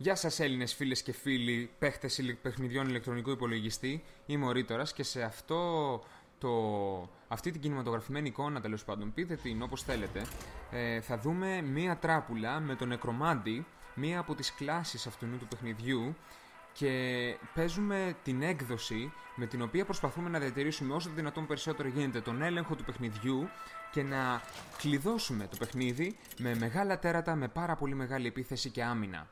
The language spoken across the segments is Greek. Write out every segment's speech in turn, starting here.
Γεια σας Έλληνες φίλες και φίλοι, παίχτες παιχνιδιών ηλεκτρονικού υπολογιστή. Είμαι ο Ρήτορας και σε αυτή την κινηματογραφημένη εικόνα, τέλος πάντων, πείτε την όπως θέλετε, θα δούμε μία τράπουλα με τον νεκρομάντη, μία από τις κλάσεις αυτού του παιχνιδιού, και παίζουμε την έκδοση με την οποία προσπαθούμε να διατηρήσουμε όσο δυνατόν περισσότερο γίνεται τον έλεγχο του παιχνιδιού και να κλειδώσουμε το παιχνίδι με μεγάλα τέρατα, με πάρα πολύ μεγάλη επίθεση και άμυνα.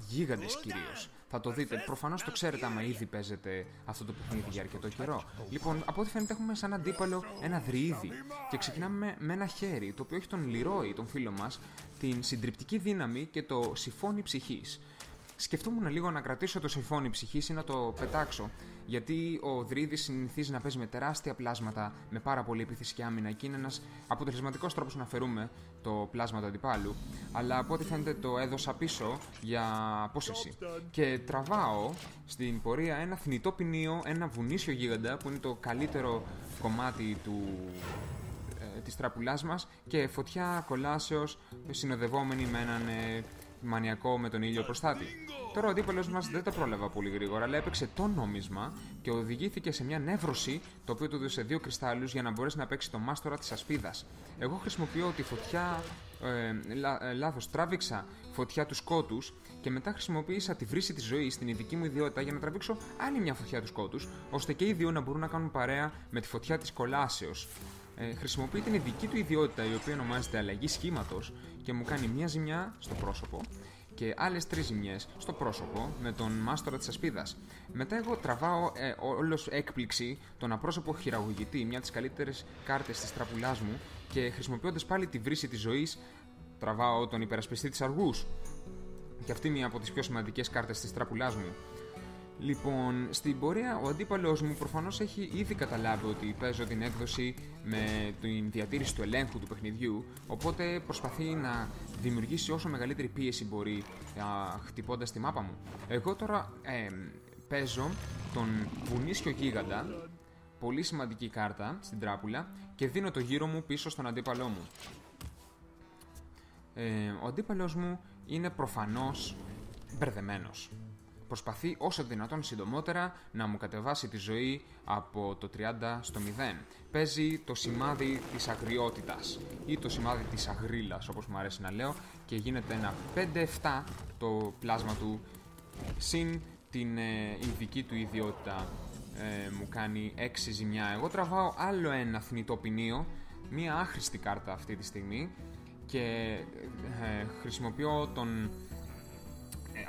Γίγαντες κυρίως. Θα το δείτε, προφανώς το ξέρετε άμα ήδη παίζετε αυτό το παιχνίδι για αρκετό καιρό. Λοιπόν, από ό,τι φαίνεται έχουμε σαν αντίπαλο ένα δριίδι και ξεκινάμε με ένα χέρι, το οποίο έχει τον Λιρόι, τον φίλο μας, την συντριπτική δύναμη και το συμφώνι ψυχής. Σκεφτόμουν λίγο να κρατήσω το συμφώνι ψυχής ή να το πετάξω, γιατί ο Δρύδης συνηθίζει να παίζει με τεράστια πλάσματα, με πάρα πολύ επίθεση και άμυνα, και είναι ένας αποτελεσματικός τρόπος να αφαιρούμε το πλάσμα του αντιπάλου. Αλλά από ό,τι φαίνεται το έδωσα πίσω για απόσυρση. Και τραβάω στην πορεία ένα θνητό ποινίο, ένα βουνίσιο γίγαντα, που είναι το καλύτερο κομμάτι της τραπουλάς μας, και φωτιά κολάσεως συνοδευόμενη με έναν μανιακό με τον ήλιο προστάτη. Τώρα ο αντίπαλος μας δεν τα πρόλαβα πολύ γρήγορα, αλλά έπαιξε το νόμισμα και οδηγήθηκε σε μια νεύρωση, το οποίο του έδωσε 2 κρυστάλλους για να μπορέσει να παίξει το μάστορα της ασπίδας. Εγώ χρησιμοποιώ τη φωτιά. Λάθος, τράβηξα φωτιά του σκότους και μετά χρησιμοποίησα τη βρύση της ζωής, την ειδική μου ιδιότητα, για να τραβήξω άλλη μια φωτιά του σκότους, ώστε και οι δύο να μπορούν να κάνουν παρέα με τη φωτιά της κολάσεως. Χρησιμοποιεί την ειδική του ιδιότητα, η οποία ονομάζεται αλλαγή σχήματος, και μου κάνει μία ζημιά στο πρόσωπο και άλλες 3 ζημιές στο πρόσωπο με τον μάστορα της ασπίδας. Μετά εγώ τραβάω όλος έκπληξη τον απρόσωπο χειραγωγητή, μια από τις καλύτερες κάρτες της τραπουλάς μου, και χρησιμοποιώντας πάλι τη βρύση της ζωής τραβάω τον υπερασπιστή της αργούς, και αυτή μια από τις πιο σημαντικές κάρτες της τραπουλάς μου. Λοιπόν, στην πορεία ο αντίπαλος μου προφανώς έχει ήδη καταλάβει ότι παίζω την έκδοση με την διατήρηση του ελέγχου του παιχνιδιού, οπότε προσπαθεί να δημιουργήσει όσο μεγαλύτερη πίεση μπορεί, χτυπώντας τη μάπα μου. Εγώ τώρα παίζω τον βουνίσιο γίγαντα, πολύ σημαντική κάρτα στην τράπουλα, και δίνω το γύρο μου πίσω στον αντίπαλό μου. Ο αντίπαλος μου είναι προφανώς μπερδεμένος. Προσπαθεί όσο δυνατόν συντομότερα να μου κατεβάσει τη ζωή από το 30 στο 0. Παίζει το σημάδι της αγριότητας ή το σημάδι της αγρίλας, όπως μου αρέσει να λέω, και γίνεται ένα 5-7 το πλάσμα του, συν την ειδική του ιδιότητα. Μου κάνει 6 ζημιά. Εγώ τραβάω άλλο ένα θνητό ποινίο, μία άχρηστη κάρτα αυτή τη στιγμή, και χρησιμοποιώ τον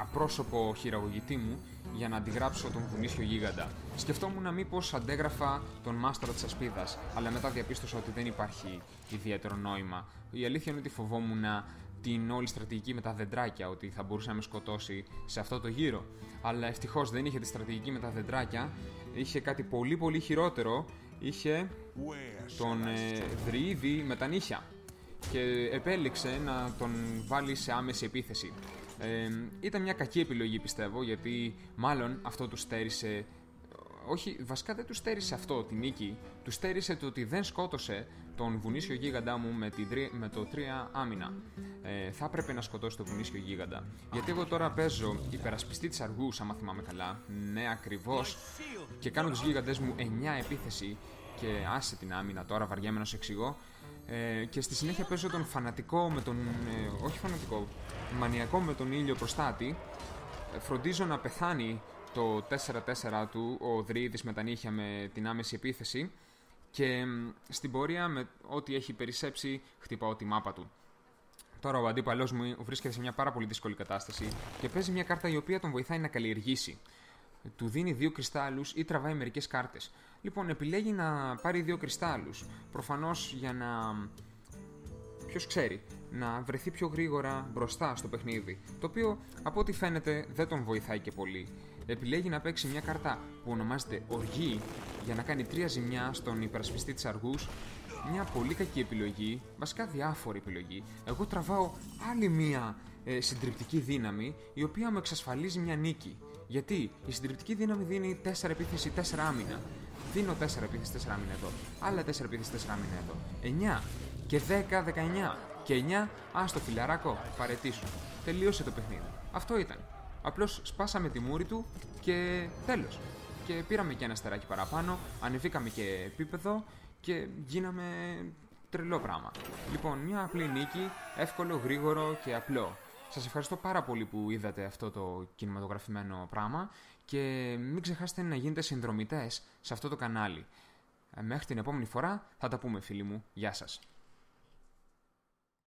απρόσωπο χειραγωγητή μου για να αντιγράψω τον βουνίσιο γίγαντα. Σκεφτόμουν μήπως αντέγραφα τον μάστορα της ασπίδας, αλλά μετά διαπίστωσα ότι δεν υπάρχει ιδιαίτερο νόημα. Η αλήθεια είναι ότι φοβόμουν την όλη στρατηγική με τα δεντράκια, ότι θα μπορούσε να με σκοτώσει σε αυτό το γύρο. Αλλά ευτυχώς δεν είχε τη στρατηγική με τα δεντράκια, είχε κάτι πολύ πολύ χειρότερο, είχε τον Δρυίδη με τα νύχια, και επέλεξε να τον βάλει σε άμεση επίθεση. Ήταν μια κακή επιλογή, πιστεύω, γιατί μάλλον αυτό του στέρισε. Όχι, βασικά δεν του στέρισε αυτό τη νίκη. Του στέρισε το ότι δεν σκότωσε τον βουνίσιο γίγαντά μου με το 3 άμυνα. Θα έπρεπε να σκοτώσει τον βουνίσιο γίγαντα. Γιατί εγώ τώρα παίζω υπερασπιστή της αργούς, άμα θυμάμαι καλά. Ναι, ακριβώς. Και κάνω τους γίγαντες μου 9 επίθεση. Και άσε την άμυνα τώρα, βαριέμαι να σου εξηγώ. Και στη συνέχεια παίζω τον φανατικό με τον. Όχι φανατικό, μανιακό με τον ήλιο προστάτη. Φροντίζω να πεθάνει το 4-4 του ο Δρύδης με τα νύχια με την άμεση επίθεση. Και στην πορεία, με ό,τι έχει περισσέψει, χτυπάω τη μάπα του. Τώρα ο αντίπαλός μου βρίσκεται σε μια πάρα πολύ δύσκολη κατάσταση και παίζει μια κάρτα η οποία τον βοηθάει να καλλιεργήσει. Του δίνει 2 κρυστάλλους ή τραβάει μερικές κάρτες. Λοιπόν, επιλέγει να πάρει 2 κρυστάλλους. Προφανώς για να. Ποιος ξέρει, να βρεθεί πιο γρήγορα μπροστά στο παιχνίδι. Το οποίο από ό,τι φαίνεται δεν τον βοηθάει και πολύ. Επιλέγει να παίξει μια κάρτα που ονομάζεται Οργή για να κάνει 3 ζημιά στον υπερασπιστή της αργούς. Μια πολύ κακή επιλογή, βασικά διάφορη επιλογή. Εγώ τραβάω άλλη μια συντριπτική δύναμη, η οποία μου εξασφαλίζει μια νίκη. Γιατί η συντριπτική δύναμη δίνει 4 επίθεση, 4 άμυνα. Δίνω 4 επίθεση, 4 άμυνα εδώ. Άλλα 4 επίθεση, 4 άμυνα εδώ. 9 και 10, 19. Και 9, άστο φιλαράκο, παρετήσου. Τελείωσε το παιχνίδι. Αυτό ήταν. Απλώς σπάσαμε τη μούρη του και τέλος. Και πήραμε και ένα αστεράκι παραπάνω, ανεβήκαμε και επίπεδο και γίναμε τρελό πράγμα. Λοιπόν, μια απλή νίκη, εύκολο, γρήγορο και απλό. Σας ευχαριστώ πάρα πολύ που είδατε αυτό το κινηματογραφημένο πράγμα και μην ξεχάσετε να γίνετε συνδρομητές σε αυτό το κανάλι. Μέχρι την επόμενη φορά θα τα πούμε, φίλοι μου. Γεια σας.